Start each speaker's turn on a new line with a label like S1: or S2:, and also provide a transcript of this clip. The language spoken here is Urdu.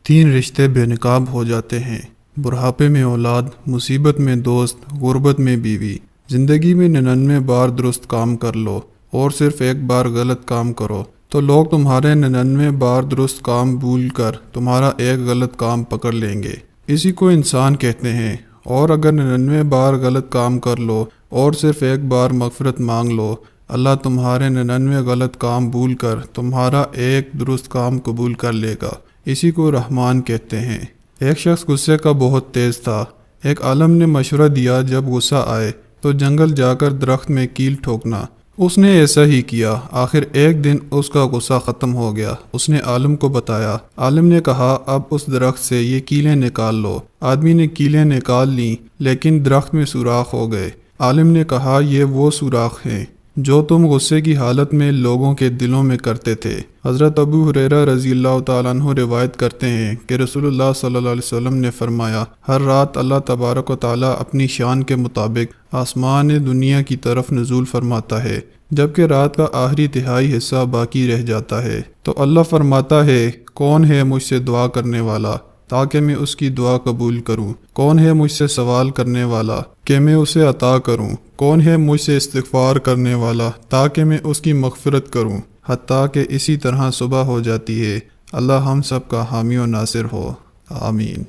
S1: 3 رشتے بے نقاب ہو جاتے ہیں: بڑھاپے میں اولاد، مصیبت میں دوست، غربت میں بیوی۔ زندگی میں 99 بار درست کام کر لو اور صرف ایک بار غلط کام کرو تو لوگ تمہارے 99 بار درست کام بھول کر تمہارا ایک غلط کام پکڑ لیں گے۔ اسی کو انسان کہتے ہیں۔ اور اگر 99 بار غلط کام کر لو اور صرف ایک بار مغفرت مانگ لو، اللہ تمہارے 99 غلط کام بھول کر تمہارا ایک درست کام قبول کر لے گا۔ اسی کو رحمان کہتے ہیں۔ ایک شخص غصے کا بہت تیز تھا۔ ایک عالم نے مشورہ دیا جب غصہ آئے تو جنگل جا کر درخت میں کیل ٹھوکنا۔ اس نے ایسا ہی کیا۔ آخر ایک دن اس کا غصہ ختم ہو گیا۔ اس نے عالم کو بتایا۔ عالم نے کہا اب اس درخت سے یہ کیلیں نکال لو۔ آدمی نے کیلیں نکال لیں لیکن درخت میں سوراخ ہو گئے۔ عالم نے کہا یہ وہ سوراخ ہیں جو تم غصے کی حالت میں لوگوں کے دلوں میں کرتے تھے۔ حضرت ابو ہریرہ رضی اللہ تعالیٰ عنہ روایت کرتے ہیں کہ رسول اللہ صلی اللہ علیہ وسلم نے فرمایا، ہر رات اللہ تبارک و تعالیٰ اپنی شان کے مطابق آسمان دنیا کی طرف نزول فرماتا ہے۔ جبکہ رات کا آخری تہائی حصہ باقی رہ جاتا ہے تو اللہ فرماتا ہے، کون ہے مجھ سے دعا کرنے والا تاکہ میں اس کی دعا قبول کروں؟ کون ہے مجھ سے سوال کرنے والا کہ میں اسے عطا کروں؟ کون ہے مجھ سے استغفار کرنے والا تاکہ میں اس کی مغفرت کروں؟ حتیٰ کہ اسی طرح صبح ہو جاتی ہے۔ اللہ ہم سب کا حامی و ناصر ہو، آمین۔